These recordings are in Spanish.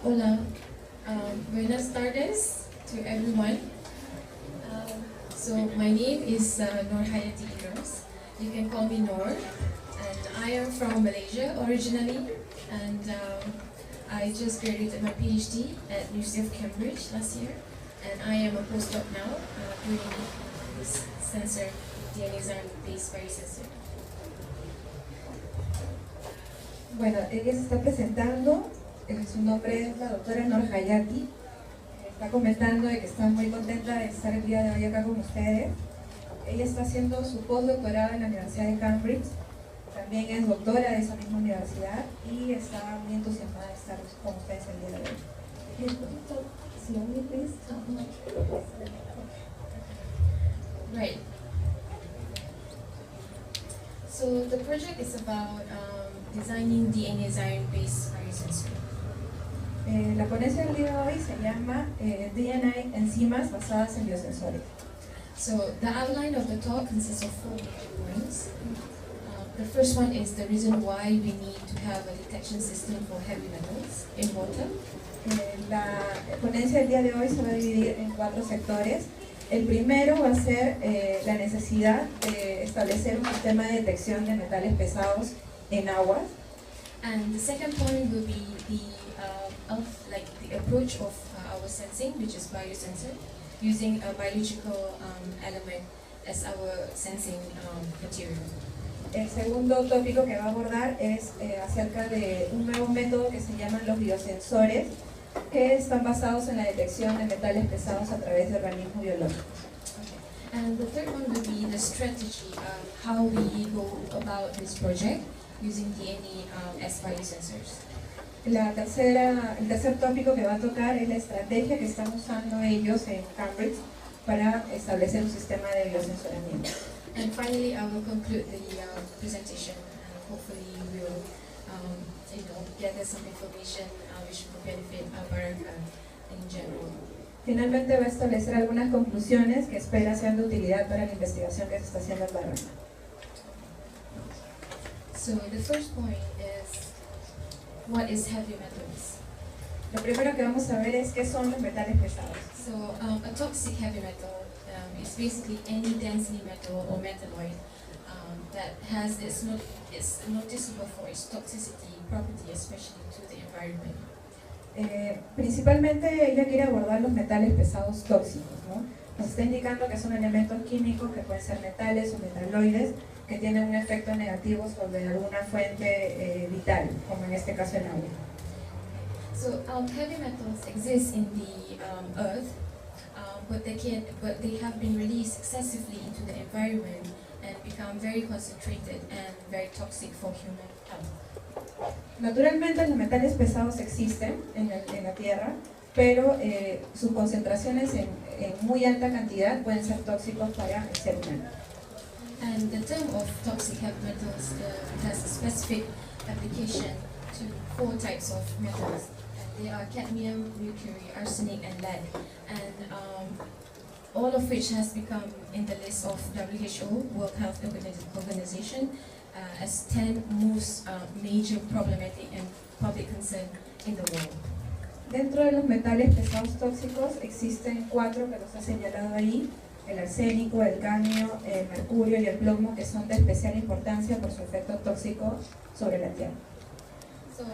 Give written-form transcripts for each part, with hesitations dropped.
Hola, buenas tardes to everyone. So my name is Nur Hayati Idris. You can call me Nur, and I am from Malaysia originally, and I just graduated my PhD at University of Cambridge last year, and I am a postdoc now doing this sensor, DNA based biosensor. Bueno, ella se está presentando, su nombre es la doctora Nur Hayati. Está comentando de que está muy contenta de estar el día de hoy acá con ustedes. Ella está haciendo su postdoctorado en la Universidad de Cambridge, también es doctora de esa misma universidad y está muy entusiasmada de estar con ustedes el día de hoy. Right. So the project is about designing DNA based biosensor. La ponencia del día de hoy se llama DNA enzimas basadas en biosensores. So the outline of the talk consists of 4 major points. The first one is the reason why we need to have a detection system for heavy metals in water. La ponencia del día de hoy se va a dividir en 4 sectores. El primero va a ser la necesidad de establecer un sistema de detección de metales pesados en aguas. And the second point will be the approach of our sensing, which is biosensor, using a biological element as our sensing material. El segundo tópico que va a abordar es acerca de un nuevo método que se llaman los biosensores, que están basados en la detección de metales pesados a través de organismos biológicos. And the third one will be the strategy of how we go about this project using DNA as biosensors. El tercer tópico que va a tocar es la estrategia que están usando ellos en Cambridge para establecer un sistema de biosensoramiento. And finally, I will conclude the presentation, and hopefully we will gather some information which will benefit Baraka in general. Finalmente va a establecer algunas conclusiones que espera sean de utilidad para la investigación que se está haciendo en Baraka. So the first point is, what is heavy metals? Lo primero que vamos a ver es qué son los metales pesados. So a toxic heavy metal is basically any density metal or metalloid that has is noticeable for its toxicity property, especially to the environment. Principalmente ella quiere abordar los metales pesados tóxicos, ¿no? Nos está indicando que son elementos químicos que pueden ser metales o metaloides que tienen un efecto negativo sobre alguna fuente vital, como en este caso el agua. So heavy metals exist in the earth, but they have been released excessively into the environment and become very concentrated and very toxic for human health. Naturalmente los metales pesados existen en la Tierra, pero sus concentraciones en muy alta cantidad pueden ser tóxicos para el ser humano. And the term of toxic heavy metals has a specific application to 4 types of metals. They are cadmium, mercury, arsenic, and lead. And all of which has become in the list of WHO, World Health Organization, as 10 most major problematic and public concern in the world. Dentro de los metales pesados tóxicos existen 4 que los ha señalado ahí: el arsénico, el cadmio, el mercurio y el plomo, que son de especial importancia por su efecto tóxico sobre la Tierra. So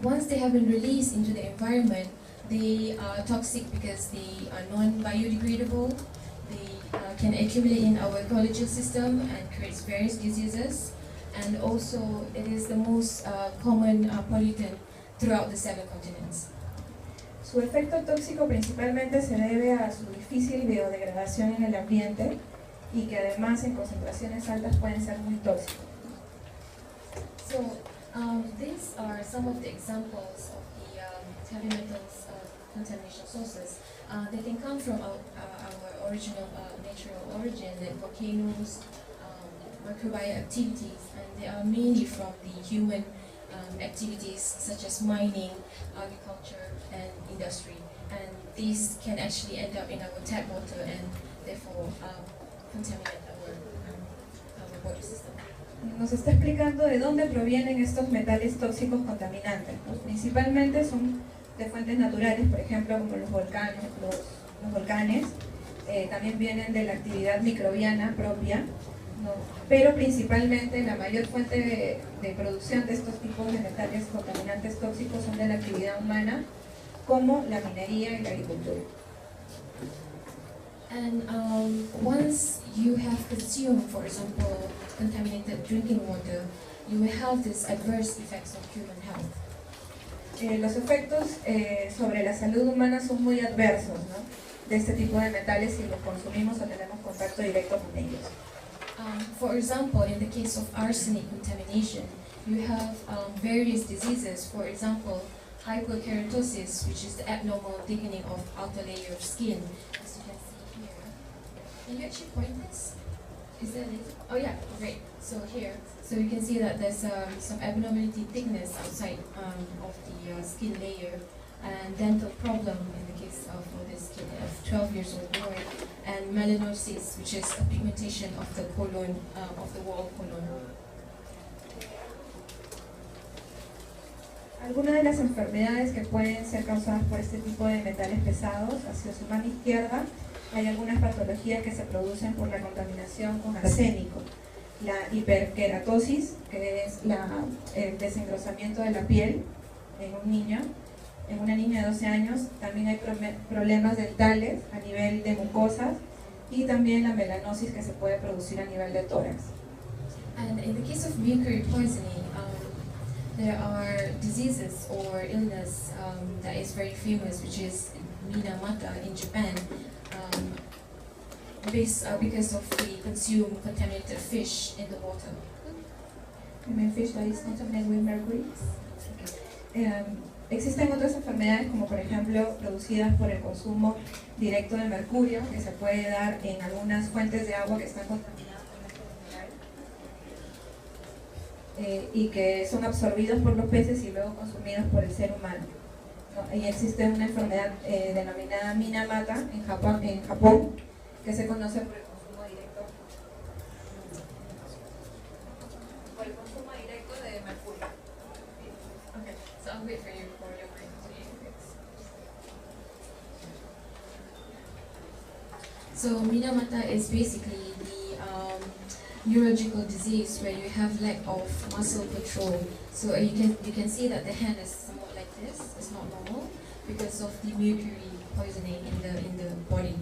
once they have been released into the environment, they are toxic because they are non-biodegradable. They can accumulate in our ecological system and creates various diseases. And also, it is the most common pollutant throughout the 7 continents. Su efecto tóxico principalmente se debe a su difícil biodegradación en el ambiente y que además en concentraciones altas pueden ser muy tóxicos. So these are some of the examples of the heavy metals contamination sources. They can come from our original natural origin, like volcanoes, microbial activities, and they are mainly from the human activities such as mining, agriculture, and industry. And these can actually end up in our tap water and therefore contaminate our water system. Nos está explicando de dónde provienen estos metales tóxicos contaminantes, ¿no? Principalmente son de fuentes naturales, por ejemplo, como los volcanes, también vienen de la actividad microbiana propia, ¿no? Pero principalmente la mayor fuente de producción de estos tipos de metales contaminantes tóxicos son de la actividad humana, como la minería y la agricultura. And once you have consumed, for example, contaminated drinking water, you will have these adverse effects on human health. Los efectos sobre la salud humana son muy adversos, ¿no? De este tipo de metales si los consumimos o tenemos contacto directo con ellos. For example, in the case of arsenic contamination, you have various diseases. For example, hyperkeratosis, which is the abnormal thickening of outer layer of skin, as you can see here. Can you actually point this? Is that it? Oh yeah, great. So here, so you can see that there's some abnormality thickness outside of the skin layer, and dental problem in the case of this kid of 12 years old boy, and melanosis, which is a pigmentation of the colon, of the wall colon. Algunas de las enfermedades que pueden ser causadas por este tipo de metales pesados, hacia su mano izquierda hay algunas patologías que se producen por la contaminación con arsénico. La hiperkeratosis, que es el desengrosamiento de la piel en un niño, en una niña de 12 años. También hay problemas dentales a nivel de mucosas y también la melanosis que se puede producir a nivel de tórax. And in the case of mercury poisoning, there are diseases or illness that is very famous, which is Minamata in Japan, because of the consumed contaminated fish in the water. You mean fish that is contaminated with mercury? Existen otras enfermedades como por ejemplo producidas por el consumo directo de mercurio que se puede dar en algunas fuentes de agua que están contaminadas con este mineral y que son absorbidos por los peces y luego consumidos por el ser humano, ¿no? Y existe una enfermedad denominada Minamata en Japón que se conoce por el consumo directo de mercurio. Okay, so I'll wait for you for your mic to fix. So Minamata is basically the neurological disease where you have lack of muscle control. So you can see that the hand is somewhat like this. It's not normal because of the mercury poisoning in the body.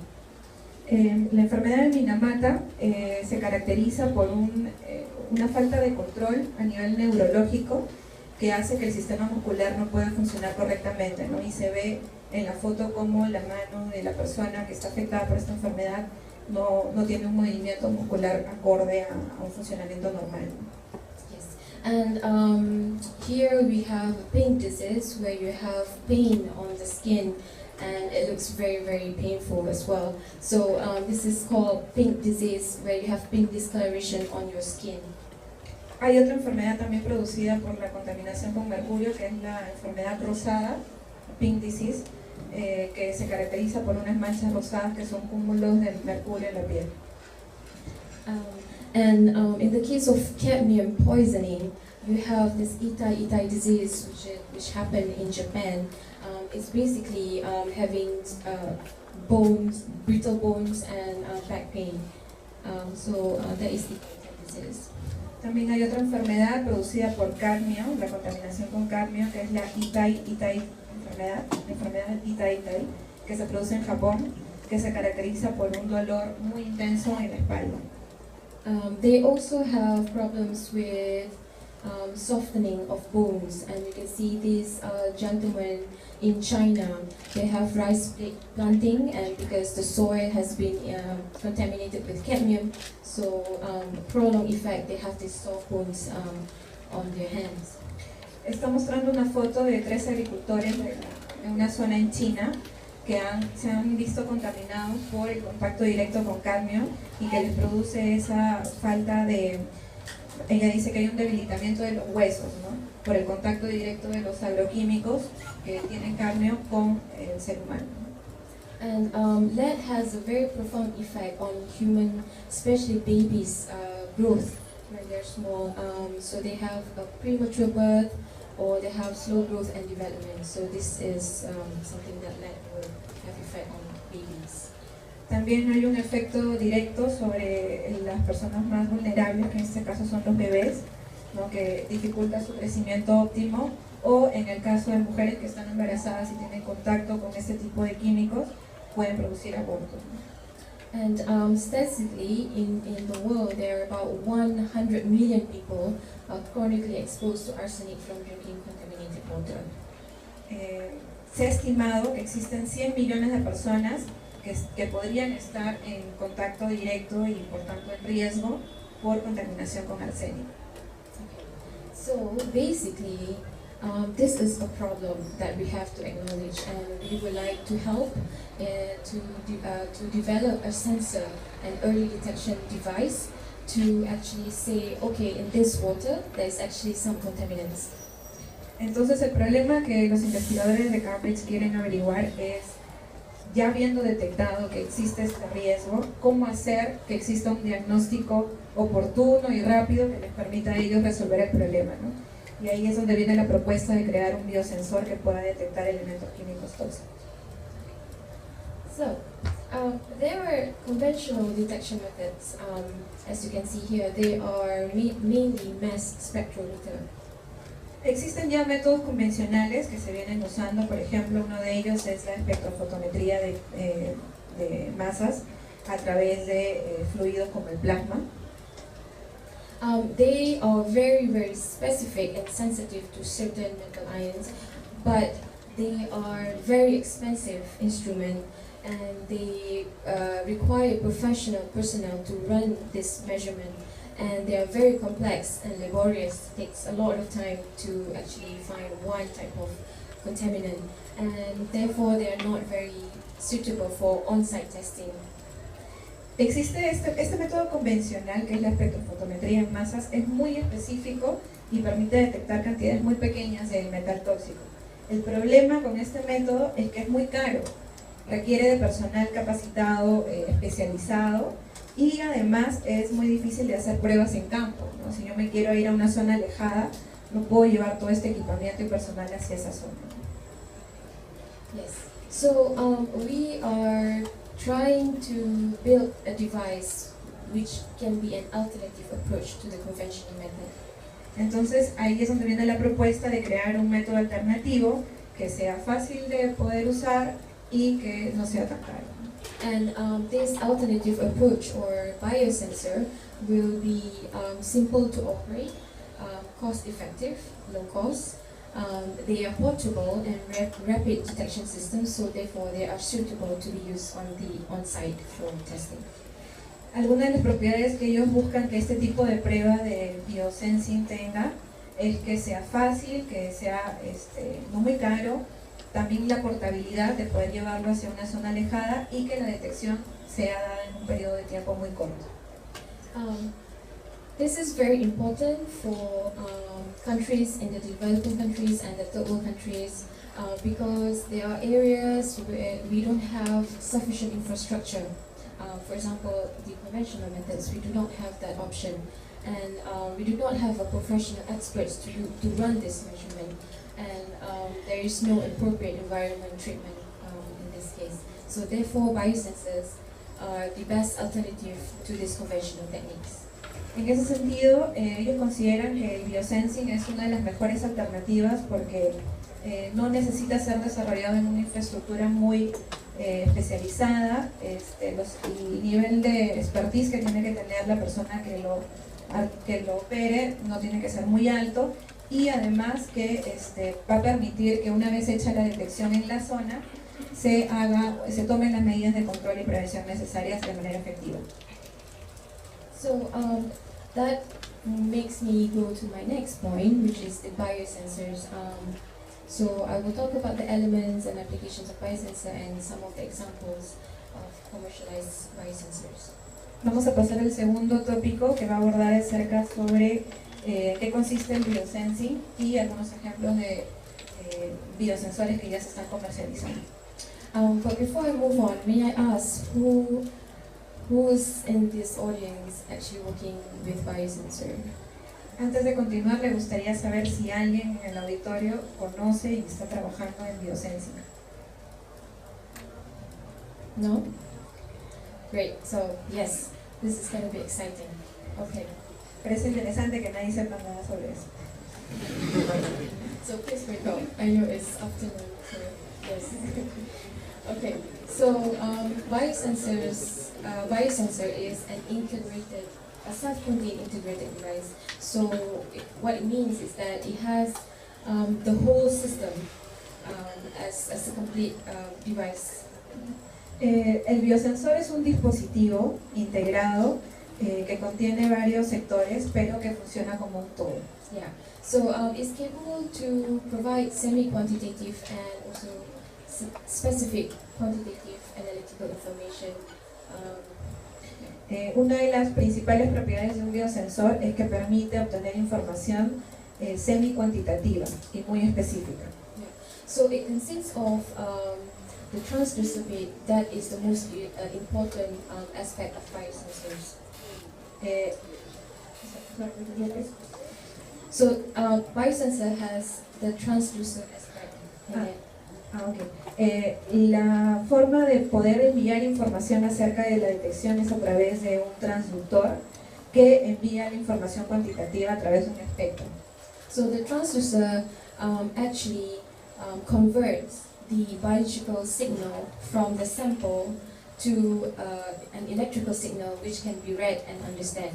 La enfermedad de Minamata se caracteriza por una falta de control a nivel neurológico que hace que el sistema muscular no pueda funcionar correctamente, ¿no? Y se ve en la foto como la mano de la persona que está afectada por esta enfermedad no tiene un movimiento muscular acorde a un funcionamiento normal. Yes, and here we have a pain disease where you have pain on the skin and it looks very, very painful as well. So this is called pink disease where you have pink discoloration on your skin. Hay otra enfermedad también producida por la contaminación con mercurio que es la enfermedad rosada, pink disease, que se caracteriza por unas manchas rosadas que son cúmulos de mercurio en la piel. And in the case of cadmium poisoning, you have this Itai disease which happened in Japan. It's basically having bones, brittle bones and back pain. So that is the disease. También hay otra enfermedad producida por cadmio, la contaminación con cadmio, que es la Itai enfermedad Itai, que se produce en Japón, que se caracteriza por un dolor muy intenso en la espalda. They also have problems with softening of bones, and you can see these gentlemen in China. They have rice planting, and because the soil has been contaminated with cadmium, so prolonged effect, they have these soft bones on their hands. Está mostrando una foto de 3 agricultores de una zona en China que se han visto contaminados por el contacto directo con cadmio y que les produce esa falta de... Ella dice que hay un debilitamiento de los huesos, ¿no? Por el contacto directo de los agroquímicos que tienen cadmio con el ser humano. And lead has a very profound effect on human, especially babies' growth when they're small. So they have a premature birth, or they have slow growth and development. So this is something that will have effect on babies. También hay un efecto directo sobre las personas más vulnerables, que en este caso son los bebés, ¿no? Que dificulta su crecimiento óptimo, o en el caso de mujeres que están embarazadas y tienen contacto con este tipo de químicos, pueden producir abortos, ¿no? And statistically, in the world, there are about 100 million people chronically exposed to arsenic from drinking contaminated water. Se ha estimado que existen 100 millones de personas que podrían estar en contacto directo y por tanto en riesgo por contaminación con arsénico. So basically, this is a problem that we have to acknowledge, and we would like to help to develop a sensor, an early detection device, to actually say, okay, in this water there is actually some contaminants. Entonces el problema que los investigadores de Cambridge quieren averiguar es, ya habiendo detectado que existe este riesgo, cómo hacer que exista un diagnóstico oportuno y rápido que les permita a ellos resolver el problema, ¿no? Y ahí es donde viene la propuesta de crear un biosensor que pueda detectar elementos químicos tóxicos. So, there are conventional detection methods. As you can see here, they are mainly mass spectrometer. Existen ya métodos convencionales que se vienen usando, por ejemplo, uno de ellos es la espectrofotometría de masas a través de fluidos como el plasma. They are very specific and sensitive to certain metal ions, but they are very expensive instrument, and they require professional personnel to run this measurement, and they are very complex and laborious. It takes a lot of time to actually find one type of contaminant, and therefore they are not very suitable for on-site testing. Existe este método convencional, que es la espectrofotometría en masas, es muy específico y permite detectar cantidades muy pequeñas del metal tóxico. El problema con este método es que es muy caro, requiere de personal capacitado, especializado, y además es muy difícil de hacer pruebas en campo, ¿no? Si yo me quiero ir a una zona alejada, no puedo llevar todo este equipamiento y personal hacia esa zona. Yes. So we are trying to build a device which can be an alternative approach to the conventional method. Entonces ahí es donde viene la propuesta de crear un método alternativo que sea fácil de poder usar y que no sea tan caro. And this alternative approach or biosensor will be simple to operate, cost effective, low cost. They are portable and rapid detection systems, so therefore they are suitable to be used on the on-site flow testing. Algunas de las propiedades que ellos buscan que este tipo de prueba de biosensing tenga es que sea fácil, que sea no muy caro, también la portabilidad de poder llevarlo hacia una zona alejada y que la detección sea dada en un periodo de tiempo muy corto. This is very important for countries in the developing countries and the third world countries because there are areas where we don't have sufficient infrastructure. For example, the conventional methods, we do not have that option, and we do not have a professional experts to run this measurement, and there is no appropriate environment treatment in this case. So therefore, biosensors are the best alternative to these conventional techniques. En ese sentido, ellos consideran que el biosensing es una de las mejores alternativas porque no necesita ser desarrollado en una infraestructura muy especializada, el nivel de expertise que tiene que tener la persona que lo opere no tiene que ser muy alto, y además que va a permitir que una vez hecha la detección en la zona se tomen las medidas de control y prevención necesarias de manera efectiva. So that makes me go to my next point, which is the biosensors. So I will talk about the elements and applications of biosensor and some of the examples of commercialized biosensors. Vamos a pasar al segundo tópico, que va a abordar acerca sobre qué consiste el biosensing y algunos ejemplos de biosensores que ya se están comercializando. But before I move on, may I ask who's in this audience actually working with biosensor? Antes de continuar, le gustaría saber si alguien en el auditorio conoce y está trabajando en biociencia. No? Great, so yes, this is going to be exciting. Okay, Parece interesante que nadie sepa nada sobre eso. so please wake up. I know it's afternoon, so yes. Okay, so biosensor is an integrated, a self-contained integrated device. So what it means is that it has the whole system as a complete device. El biosensor es un dispositivo integrado que contiene varios sectores, pero que funciona como un todo. Yeah, so it's capable to provide semi-quantitative and also specific quantitative analytical information. Una de las principales propiedades de un biosensor es que permite obtener información semi-cuantitativa y muy específica. Yeah. So it consists of the transducer bit that is the most important aspect of biosensors. So biosensor has the transducer aspect in it. Okay. La forma de poder enviar información acerca de la detección es a través de un transductor que envía la información cuantitativa a través de un espectro. So the transducer actually converts the biological signal from the sample to an electrical signal which can be read and understand.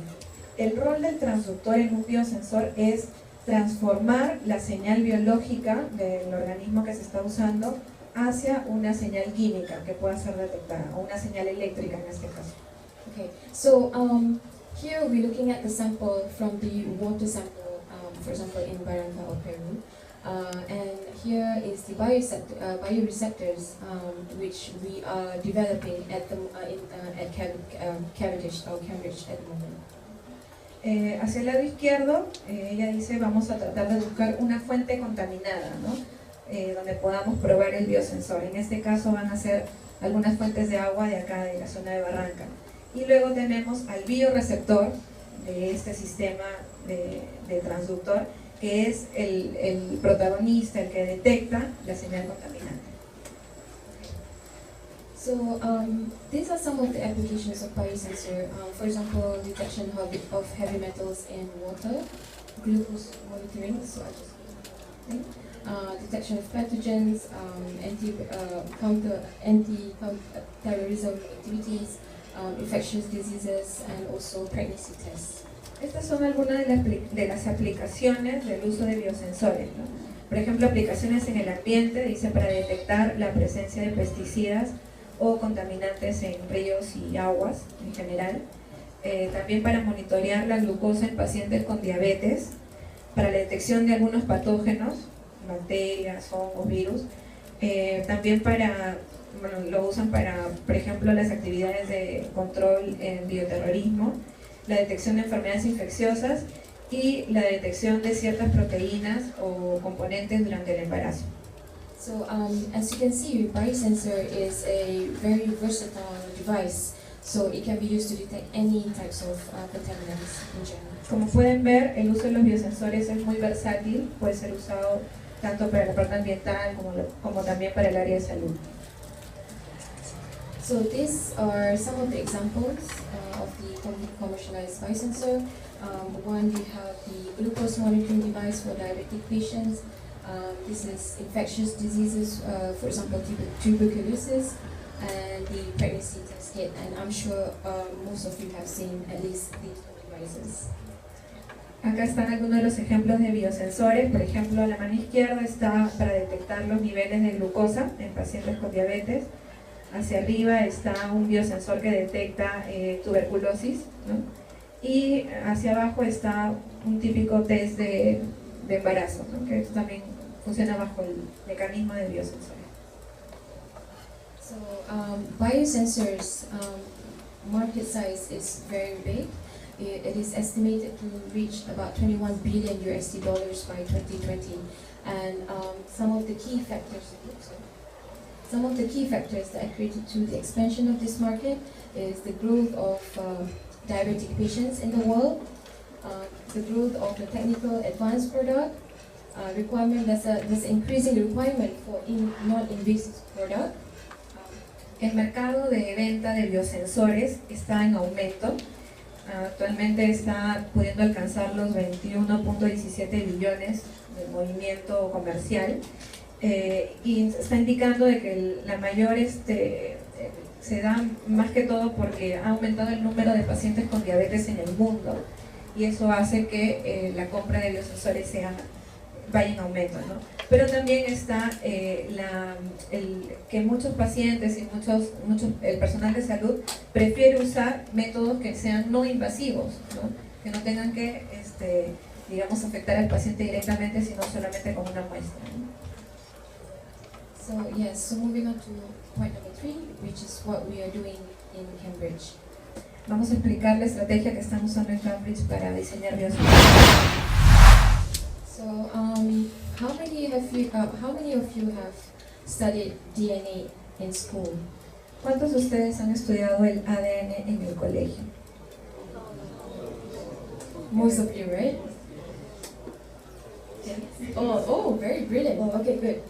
El rol del transductor en un biosensor es transformar la señal biológica del organismo que se está usando hacia una señal química que pueda ser detectada, o una señal eléctrica en este caso. Okay, so here we're looking at the sample from the water sample, for example in Barranca or Peru. And here is the bioreceptors which we are developing at Cambridge at the moment. Hacia el lado izquierdo, ella dice vamos a tratar de buscar una fuente contaminada, ¿no? Donde podamos probar el biosensor. En este caso van a ser algunas fuentes de agua de acá, de la zona de Barranca. Y luego tenemos al bioreceptor de este sistema de transductor, que es el protagonista, el que detecta la señal contaminante. So these are some of the applications of biosensor. For example, detection of heavy metals in water, glucose monitoring, so I just detection of pathogens, anti-terrorism activities, infectious diseases, and also pregnancy tests. Estas son algunas de las aplicaciones del uso de biosensores, ¿no? Por ejemplo, aplicaciones en el ambiente, dice para detectar la presencia de pesticidas o contaminantes en ríos y aguas en general. También para monitorear la glucosa en pacientes con diabetes, para la detección de algunos patógenos, bacterias, hongos, virus. También lo usan para, por ejemplo, las actividades de control en bioterrorismo, la detección de enfermedades infecciosas y la detección de ciertas proteínas o componentes durante el embarazo. So as you can see, biosensor is a very versatile device, so it can be used to detect any types of contaminants in general. Como pueden ver, el uso de los biosensores es muy versátil, puede ser usado tanto para la parte ambiental como también para el área de salud. So these are some of the examples of the commercialized biosensor. One, we have the glucose monitoring device for diabetic patients. This is infectious diseases, for example, tuberculosis, and the pregnancy test kit. And I'm sure most of you have seen at least these two devices. Acá están algunos de los ejemplos de biosensores. Por ejemplo, la mano izquierda está para detectar los niveles de glucosa en pacientes con diabetes. Hacia arriba está un biosensor que detecta tuberculosis, ¿no? Y hacia abajo está un típico test de embarazo, ¿no? Que también funciona bajo el mecanismo de biosensores. So biosensors market size is very big. It is estimated to reach about $21 billion by 2020, and some of the key factors that are created to the expansion of this market is the growth of diabetic patients in the world, the growth of the technical advanced product requirement. There's increasing requirement for non-invasive product. El mercado de venta de biosensores está en aumento. Actualmente está pudiendo alcanzar los 21.17 billones de movimiento comercial y está indicando de que la mayor se da más que todo porque ha aumentado el número de pacientes con diabetes en el mundo y eso hace que la compra de biosensores vaya en aumento, ¿no? Pero también está que muchos pacientes y el personal de salud prefiere usar métodos que sean no invasivos, ¿no? Que no tengan que, digamos, afectar al paciente directamente, sino solamente con una muestra, ¿no? So yes, so moving on to point number 3, which is what we are doing in Cambridge. Vamos a explicar la estrategia que estamos usando en Cambridge para diseñar biosensores. So, how many of you have studied DNA in school? ¿Cuántos de ustedes han estudiado el ADN en el colegio? Most of you, right? Oh, very brilliant. Okay, good.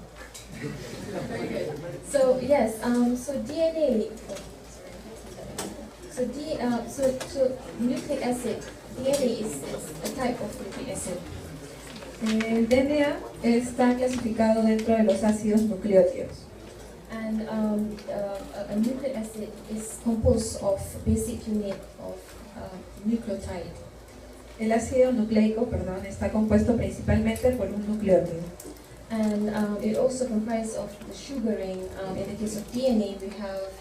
Very good. So yes, so DNA. So nucleic acid. DNA is a type of nucleic acid. El DNA está clasificado dentro de los ácidos nucleótidos. And a nucleic acid is composed of basic unit of nucleotide. El ácido nucleico, está compuesto principalmente por un nucleótido. And it also comprises of the sugaring. In the case of DNA, we have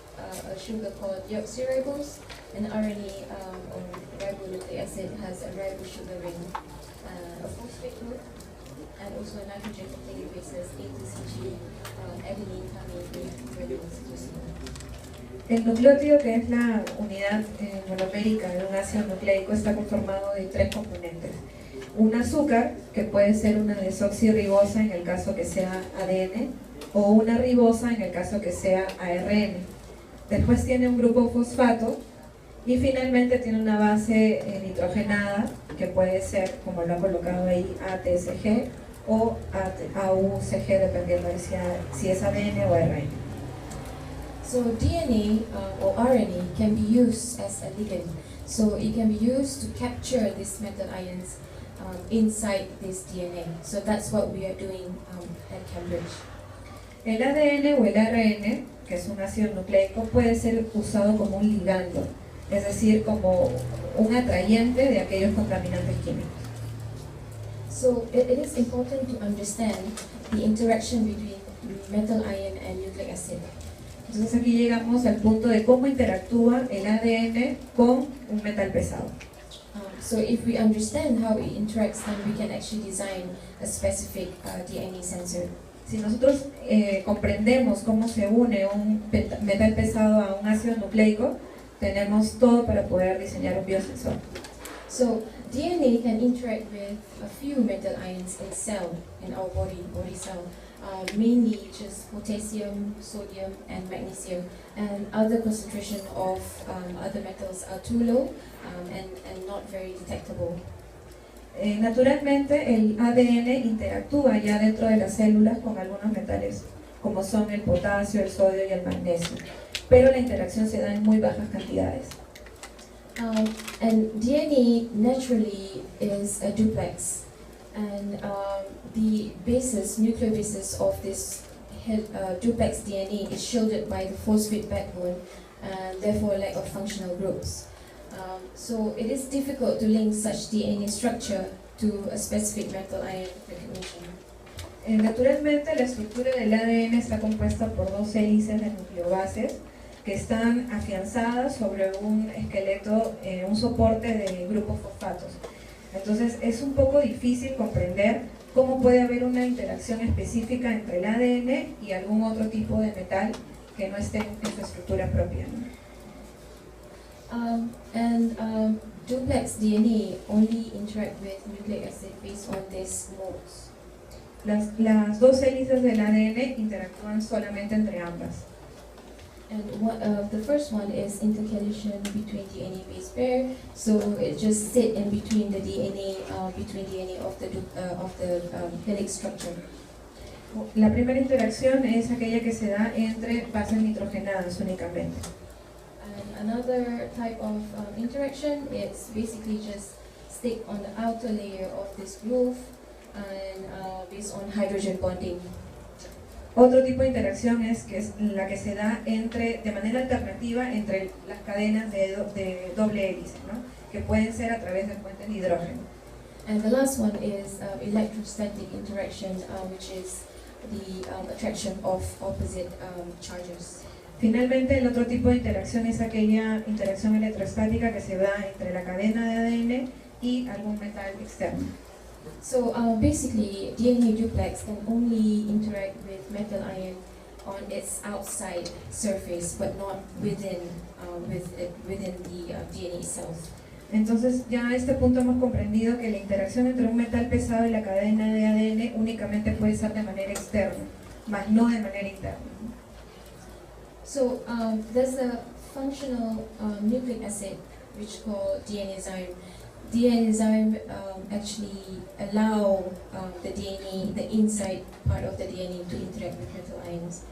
a sugar called deoxyribose, and RNA or ribonucleic acid has a ribosugaring, a phosphate group, and also a nitrogen containing bases A to CG, adenine, thymine, ribose. El nucleótido, que es la unidad monomérica de un ácido nucleico, está conformado de 3 componentes. Un azúcar, que puede ser una desoxirribosa en el caso que sea ADN, o una ribosa en el caso que sea ARN. Después tiene un grupo fosfato y finalmente tiene una base nitrogenada, que puede ser, como lo ha colocado ahí, ATSG o AUCG, dependiendo de si es ADN o ARN. So DNA or RNA can be used as a ligand. So it can be used to capture these metal ions inside this DNA. So that's what we are doing at Cambridge. El ADN o el ARN, que es un ácido nucleico, puede ser usado como un ligando, es decir, como un atrayente de aquellos contaminantes químicos. So it is important to understand the interaction between metal ion and nucleic acid. Entonces aquí llegamos al punto de cómo interactúa el ADN con un metal pesado. So if we understand how it interacts, then we can actually design a specific DNA sensor. Si nosotros comprendemos cómo se une un metal pesado a un ácido nucleico, tenemos todo para poder diseñar un biosensor. So DNA can interact with a few metal ions in our body cell. Mainly just potassium, sodium, and magnesium, and other concentration of other metals are too low and not very detectable. Naturalmente, el ADN interactúa ya dentro de las células con algunos metales, como son el potasio, el sodio y el magnesio, pero la interacción se da en muy bajas cantidades. And DNA naturally is a duplex. And the nuclear basis of this duplex DNA is shielded by the phosphate backbone and therefore lack of functional groups. So it is difficult to link such DNA structure to a specific metal ion recognition. Naturalmente, la estructura del ADN está compuesta por 2 hélices de nucleobases que están afianzadas sobre un esqueleto, un soporte de grupos fosfatos. Entonces es un poco difícil comprender cómo puede haber una interacción específica entre el ADN y algún otro tipo de metal que no esté en su estructura propia, ¿no? Duplex DNA only interact with nucleic acid based on these modes. Las 2 hélices del ADN interactúan solamente entre ambas. And the first one is intercalation between DNA base pair. So it just sit in between the DNA, between DNA of the helix structure. La primera interacción es aquella que se da entre bases nitrogenadas únicamente. And another type of interaction is basically just stick on the outer layer of this groove and based on hydrogen bonding. Otro tipo de interacción es la que se da de manera alternativa entre las cadenas de doble hélice, ¿no? Que pueden ser a través de puentes de hidrógeno. And the last one is electrostatic interaction, which is the attraction of opposite charges. Finalmente, el otro tipo de interacción es aquella interacción electrostática que se da entre la cadena de ADN y algún metal externo. So basically, DNA duplex can only interact with metal ion on its outside surface, but not within the DNA itself. Entonces, ya a este punto hemos comprendido que la interacción entre un metal pesado y la cadena de ADN únicamente puede ser de manera externa, más no de manera interna. So there's a functional nucleic acid which called DNA enzyme. DNA enzyme actually allow the DNA, the inside part of the DNA, to interact with metal ions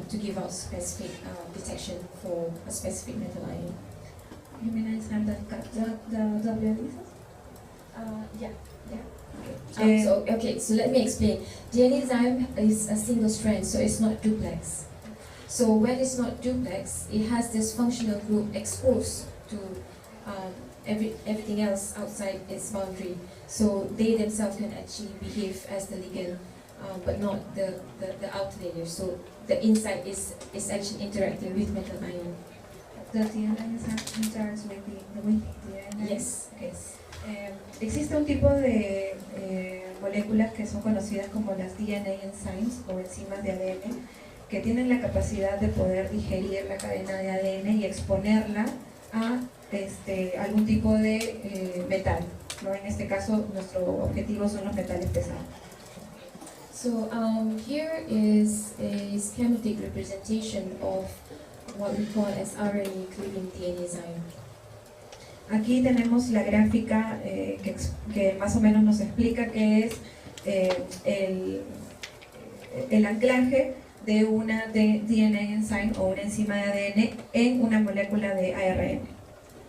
to give out specific detection for a specific metal ion. You mean enzyme that cut the double hélices? Yeah. Okay. So let me explain. DNA enzyme is a single strand, so it's not duplex. So when it's not duplex, it has this functional group exposed to everything else outside its boundary. So they themselves can actually behave as the ligand, but not the outer layer. So the inside is actually interacting with metal ion. The DNA interacts with the DNA? Yes. Okay. Existe un tipo de moléculas que son conocidas como las DNA enzymes o enzimas de ADN, que tienen la capacidad de poder digerir la cadena de ADN y exponerla a algún tipo de metal, ¿no? En este caso, nuestro objetivo son los metales pesados. So here is a schematic representation of what we call as RNA cleaving DNA enzyme. Aquí tenemos la gráfica que más o menos nos explica qué es el anclaje de una DNA enzyme o una enzima de ADN en una molécula de ARN.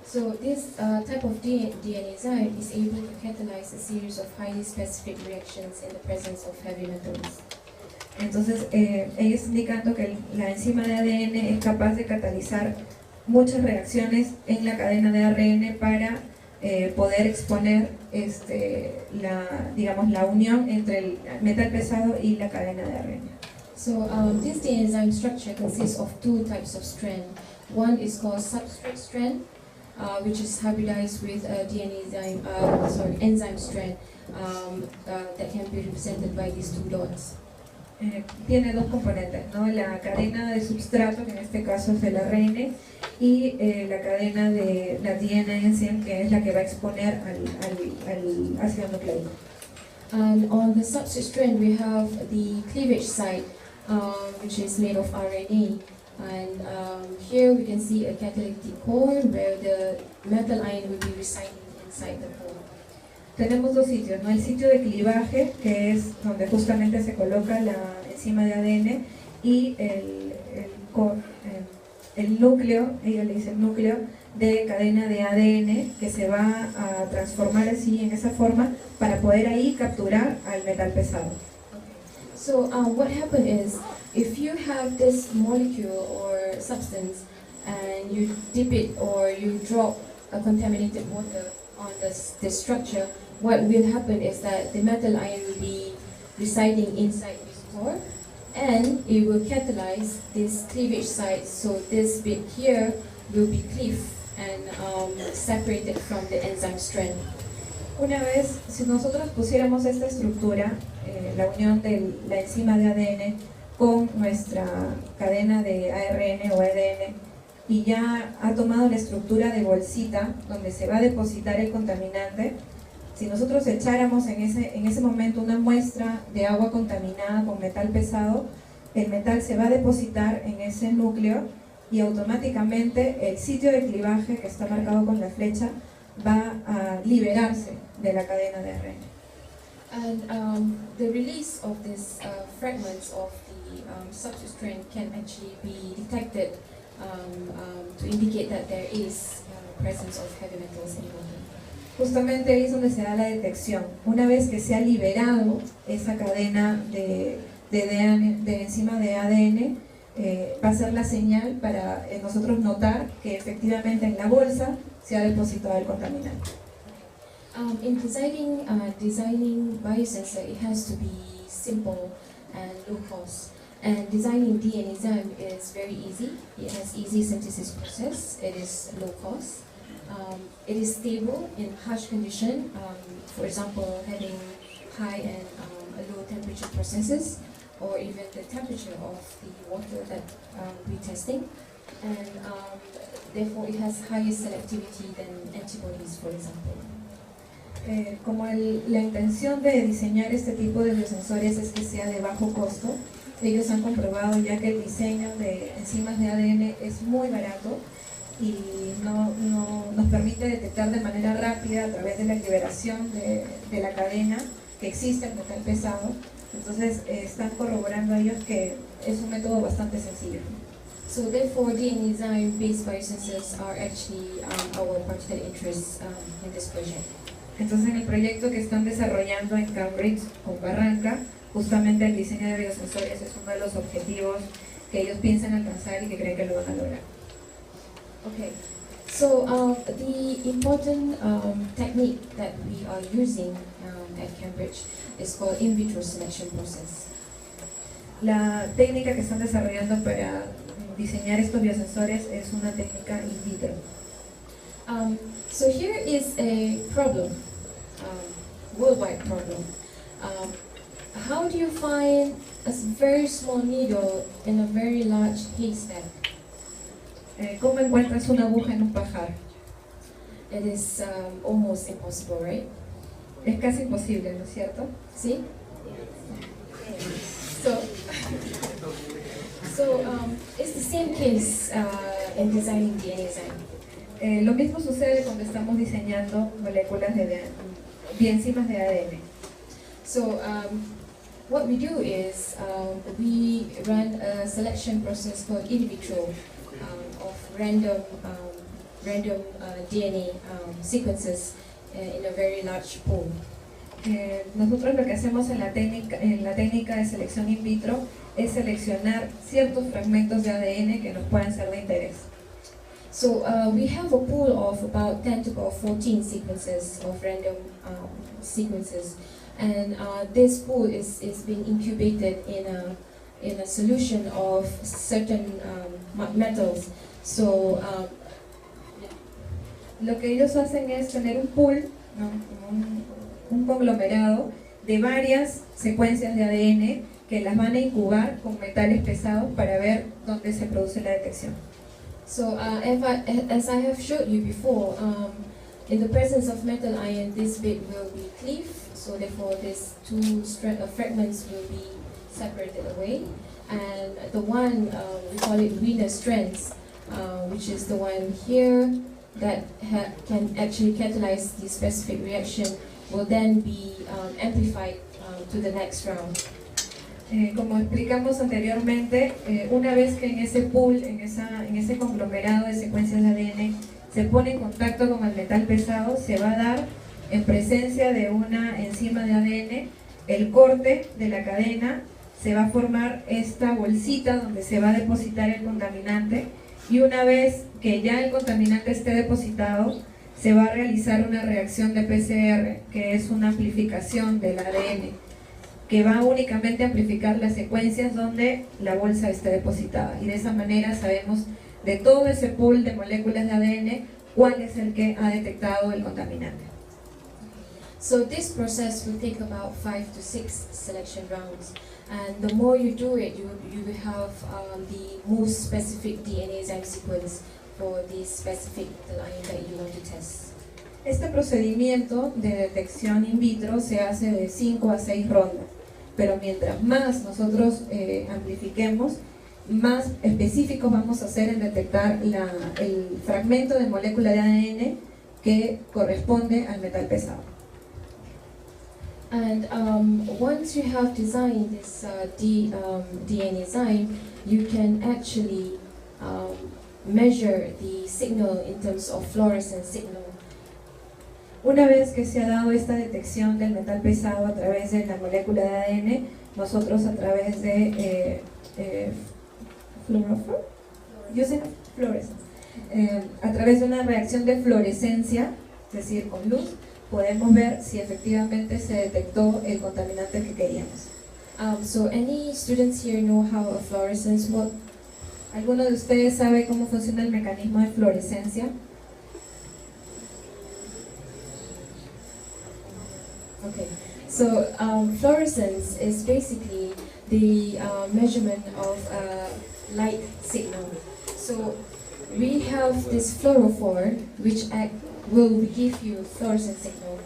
So this type of DNA enzyme is able to catalyze a series of highly specific reactions in the presence of heavy metals. Entonces, ella está indicando que la enzima de ADN es capaz de catalizar muchas reacciones en la cadena de ARN para poder exponer la unión entre el metal pesado y la cadena de ARN. So this DNA enzyme structure consists of two types of strand. One is called substrate strand, which is hybridized with a enzyme strand that can be represented by these two dots. Tiene dos componentes, ¿no? La cadena de substrato, que en este caso es el ARN, y la cadena de la DNA enzyme, que es la que va a exponer al ácido nucleico. And on the substrate strand we have the cleavage site, which is made of RNA. And here we can see a catalytic core where the metal ion will be residing inside the core. Tenemos dos sitios, ¿no? El sitio de clivaje, que es donde justamente se coloca la enzima de ADN, y el núcleo, ella le dice el núcleo de cadena de ADN, que se va a transformar así en esa forma para poder ahí capturar al metal pesado. So what happened is, if you have this molecule or substance and you dip it or you drop a contaminated water on this structure, what will happen is that the metal ion will be residing inside this core, and it will catalyze this cleavage site. So this bit here will be cleaved and separated from the enzyme strand. Una vez, si nosotros pusiéramos esta estructura, la unión de la enzima de ADN con nuestra cadena de ARN o ADN, y ya ha tomado la estructura de bolsita donde se va a depositar el contaminante, si nosotros echáramos en ese momento una muestra de agua contaminada con metal pesado, el metal se va a depositar en ese núcleo y automáticamente el sitio de clivaje que está marcado con la flecha va a liberarse de la cadena de ARN. And the release of these fragments of the substrate strand can actually be detected to indicate that there is presence of heavy metals in water. Justamente ahí es donde se da la detección. Una vez que se ha liberado esa cadena de enzima de ADN, va a ser la señal para nosotros notar que efectivamente en la bolsa se ha depositado el contaminante. In designing biosensor, it has to be simple and low cost. And designing DNAzyme is very easy. It has easy synthesis process. It is low cost. It is stable in harsh condition. For example, having high and low temperature processes, or even the temperature of the water that we're testing. And therefore, it has higher selectivity than antibodies, for example. La intención de diseñar este tipo de biosensores es que sea de bajo costo, ellos han comprobado ya que el diseño de enzimas de ADN es muy barato y nos permite detectar de manera rápida a través de la liberación de la cadena que existe el metal pesado. Entonces están corroborando ellos que es un método bastante sencillo. So therefore, DNAzyme-based biosensors are actually our particular interest in this project. Entonces en el proyecto que están desarrollando en Cambridge con Barranca, justamente el diseño de biosensores es uno de los objetivos que ellos piensan alcanzar y que creen que lo van a lograr. Okay, so the important technique that we are using at Cambridge is called in vitro selection process. La técnica que están desarrollando para diseñar estos biosensores es una técnica in vitro. So here is a problem, worldwide problem. How do you find a very small needle in a very large haystack? ¿Cómo encuentras una aguja en un pajar? It is almost impossible, right? Es casi imposible, ¿no es cierto? See? So it's the same case in designing DNAzyme. Lo mismo sucede cuando estamos diseñando moléculas de enzimas de ADN. So what we do is we run a selection process called in vitro of random DNA sequences in a very large pool. Nosotros lo que hacemos en la técnica de selección in vitro es seleccionar ciertos fragmentos de ADN que nos puedan ser de interés. So we have a pool of about 10 to the power 14 sequences of random sequences, and this pool is being incubated in a solution of certain metals. So lo que ellos hacen es tener un pool, ¿no? un conglomerado de varias secuencias de ADN que las van a incubar con metales pesados para ver dónde se produce la detección. So as I have showed you before, in the presence of metal ion, this bit will be cleaved, so therefore these two fragments will be separated away, and the one, we call it Wiener strands, which is the one here that can actually catalyze the specific reaction, will then be amplified to the next round. Como explicamos anteriormente, una vez que en ese pool, en ese conglomerado de secuencias de ADN se pone en contacto con el metal pesado, se va a dar en presencia de una enzima de ADN el corte de la cadena, se va a formar esta bolsita donde se va a depositar el contaminante, y una vez que ya el contaminante esté depositado, se va a realizar una reacción de PCR, que es una amplificación del ADN, que va únicamente a amplificar las secuencias donde la bolsa esté depositada, y de esa manera sabemos de todo ese pool de moléculas de ADN cuál es el que ha detectado el contaminante. So this process will take about 5 to 6 selection rounds, and the more you do it, you will have the most specific DNAzyme sequence for the specific ion that you want to test. Este procedimiento de detección in vitro se hace de 5 a 6 rondas, pero mientras más nosotros amplifiquemos, más específicos vamos a hacer en detectar el fragmento de molécula de ADN que corresponde al metal pesado. And once you have designed this DNA enzyme, you can actually measure the signal in terms of fluorescence signal. Una vez que se ha dado esta detección del metal pesado a través de la molécula de ADN, nosotros a través de a través de una reacción de fluorescencia, es decir, con luz, podemos ver si efectivamente se detectó el contaminante que queríamos. So any students here know how a fluorescence works? ¿Alguno de ustedes sabe cómo funciona el mecanismo de fluorescencia? Okay, so fluorescence is basically the measurement of a light signal. So we have this fluorophore which will give you fluorescent signal.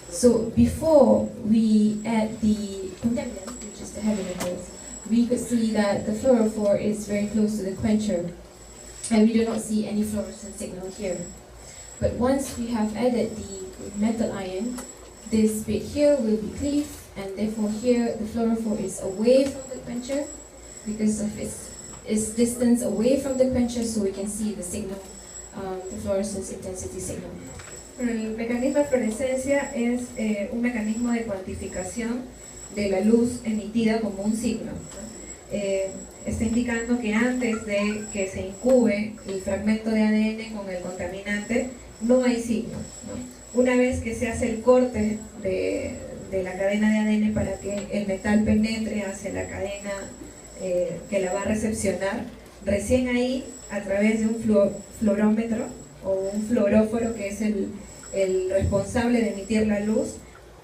So before we add the contaminant, which is the heavy metals, we could see that the fluorophore is very close to the quencher, and we do not see any fluorescent signal here. But once we have added the metal ion, this bit here will be cleaved, and therefore here the fluorophore is away from the quencher because of its distance away from the quencher, so we can see the signal, the fluorescence intensity signal. El mecanismo de fluorescencia es un mecanismo de cuantificación de la luz emitida como un signo. Está indicando que antes de que se incube el fragmento de ADN con el contaminante, no hay signo, ¿no? Una vez que se hace el corte de la cadena de ADN para que el metal penetre hacia la cadena que la va a recepcionar, recién ahí, a través de un fluorómetro o un fluoróforo, que es el responsable de emitir la luz,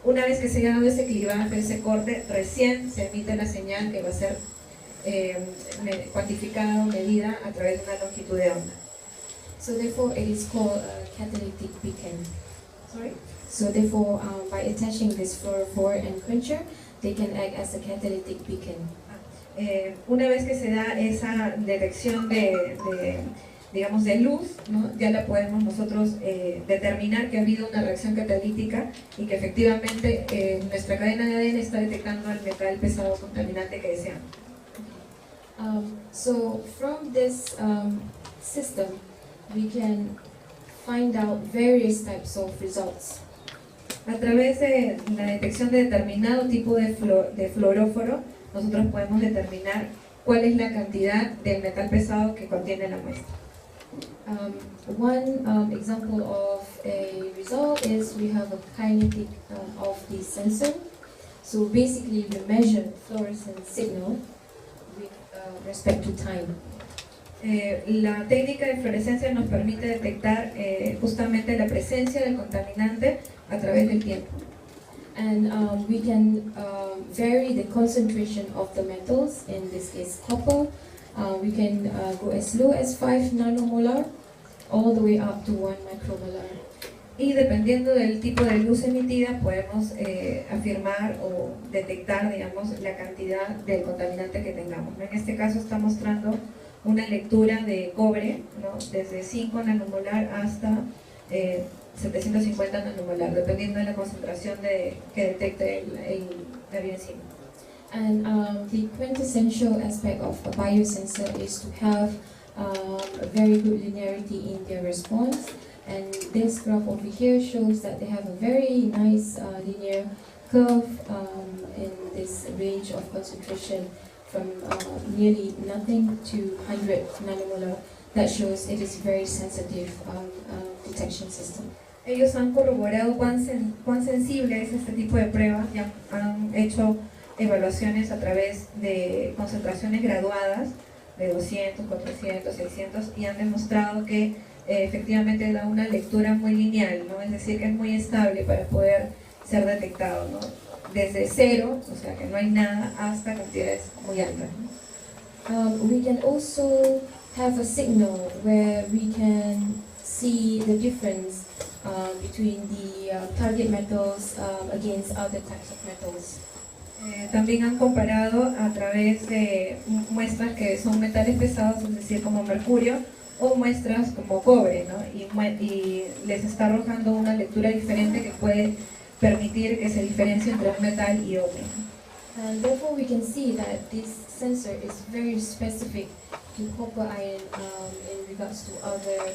una vez que se ha dado ese clivaje, ese corte, recién se emite la señal que va a ser cuantificada o medida a través de una longitud de onda. So therefore it is called a catalytic beacon. Sorry? So therefore by attaching this fluorophore and quencher, they can act as a catalytic beacon. Una vez que se da esa detección digamos de luz, ¿no? Ya la podemos nosotros determinar que ha habido una reacción catalítica y que efectivamente nuestra cadena de ADN está detectando el metal pesado contaminante que deseamos. So from this system, we can find out various types of results. A través de la detección de determinado tipo de fluoróforo, nosotros podemos determinar cuál es la cantidad del metal pesado que contiene la muestra. One example of a result is we have a kinetic of the sensor. So basically we measure fluorescent signal with respect to time. La técnica de fluorescencia nos permite detectar justamente la presencia del contaminante a través del tiempo. And we can vary the concentration of the metals, in this case copper. We can go as low as 5 nanomolar all the way up to 1 micromolar. Y dependiendo del tipo de luz emitida podemos afirmar o detectar, digamos, la cantidad del contaminante que tengamos. En este caso está mostrando una lectura de cobre, ¿no? Desde 5 nanomolar hasta 750 nanomolar, dependiendo de la concentración que detecte la bioenzima. And the quintessential aspect of a biosensor is to have a very good linearity in their response. And this graph over here shows that they have a very nice linear curve in this range of concentration from nearly nothing to 100 nanomolar. That shows it is a very sensitive detection system. Ellos han corroborado cuán sensible es este tipo de pruebas, ya han hecho evaluaciones a través de concentraciones graduadas de 200, 400, 600 y han demostrado que efectivamente da una lectura muy lineal, ¿no? Es decir, que es muy estable para poder ser detectado, ¿no? Desde cero, o sea que no hay nada, hasta cantidades muy altas, ¿no? We can also have a signal where we can see the difference between the target metals against other types of metals. También han comparado a través de muestras que son metales pesados, es decir, como mercurio, o muestras como cobre, ¿no? Y les está arrojando una lectura diferente que puede permitir que se diferencie entre un metal y otro. And therefore we can see that this sensor is very specific to copper ion in regards to other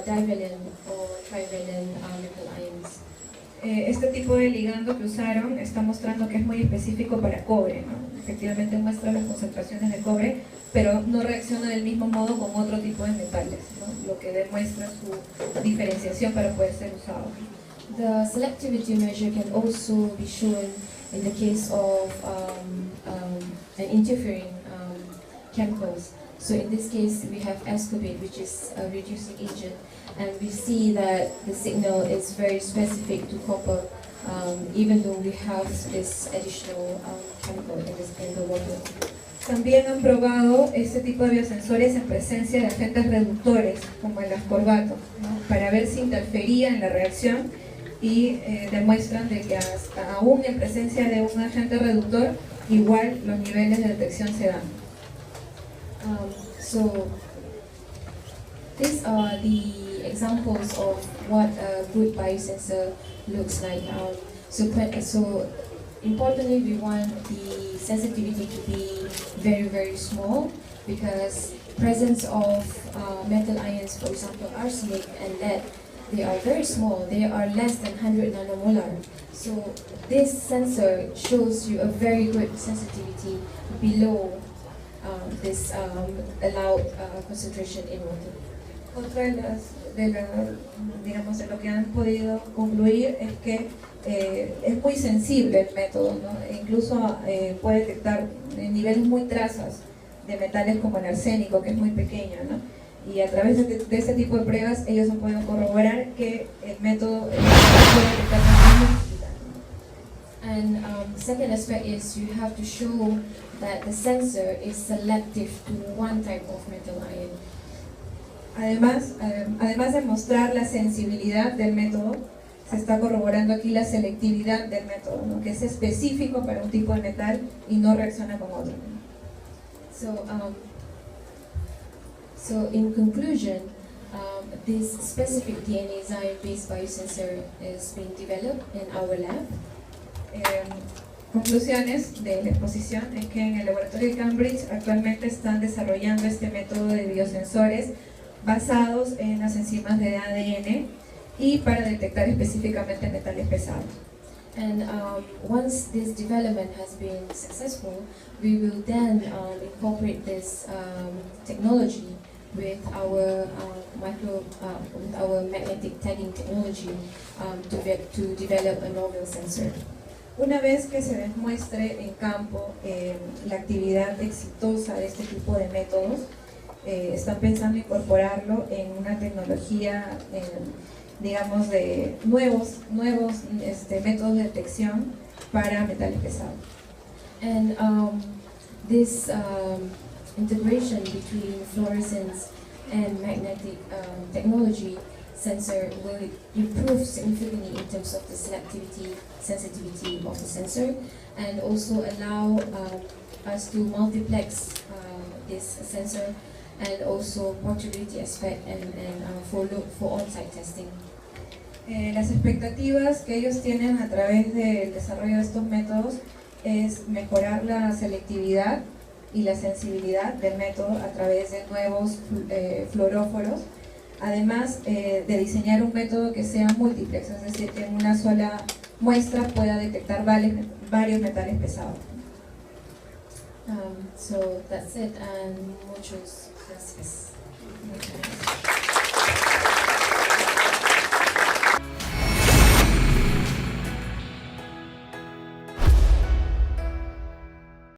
divalent or trivalent metal ions. Este tipo de ligando que usaron está mostrando que es muy específico para cobre, ¿no? Efectivamente muestra las concentraciones de cobre, pero no reacciona del mismo modo con otro tipo de metales, ¿no? Lo que demuestra su diferenciación para poder ser usado. The selectivity measure can also be shown in the case of an interfering chemicals. So in this case, we have ascorbate, which is a reducing agent, and we see that the signal is very specific to copper, even though we have this additional chemical in the water. También han probado este tipo de biosensores en presencia de agentes reductores, como el ascorbato, ¿no? Para ver si interfería en la reacción y demuestran de que aún en presencia de un agente reductor, igual los niveles de detección se dan. So these are the examples of what a good biosensor looks like. So importantly, we want the sensitivity to be very, very small, because presence of metal ions, for example arsenic and lead, they are very small. They are less than 100 nanomolar. So this sensor shows you a very good sensitivity below this allowed concentration in water. Otra digamos, de lo que han podido concluir es que es muy sensible el método, ¿no? E incluso puede detectar niveles muy trazas de metales como el arsénico, que es muy pequeño, ¿no? Y a través de este tipo de pruebas ellos han podido corroborar que el método puede detectar muy. And second aspect is you have to show that the sensor is selective to one type of metal ion. Además de mostrar la sensibilidad del método, se está corroborando aquí la selectividad del método, ¿no? Que es específico para un tipo de metal y no reacciona con otro. So in conclusion, this specific DNA-based biosensor is being developed in our lab. Conclusiones de la exposición es que en el laboratorio de Cambridge actualmente están desarrollando este método de biosensores basados en las enzimas de ADN y para detectar específicamente metales pesados. And once this development has been successful, we will then incorporate this technology with our magnetic tagging technology to develop a novel sensor. Una vez que se demuestre en campo la actividad exitosa de este tipo de métodos, están pensando incorporarlo en una tecnología, digamos, de nuevos métodos de detección para metales pesados. And this integration between fluorescence and magnetic technology sensor will improve significantly in terms of the selectivity, sensitivity of the sensor, and also allow us to multiplex this sensor, and also portability aspect and for on-site testing. Las expectativas que ellos tienen a través del desarrollo de estos métodos es mejorar la selectividad y la sensibilidad del método a través de nuevos fluoróforos, además de diseñar un método que sea múltiplex, es decir, que en una sola muestra pueda detectar varios metales pesados. So that's it, and muchas gracias.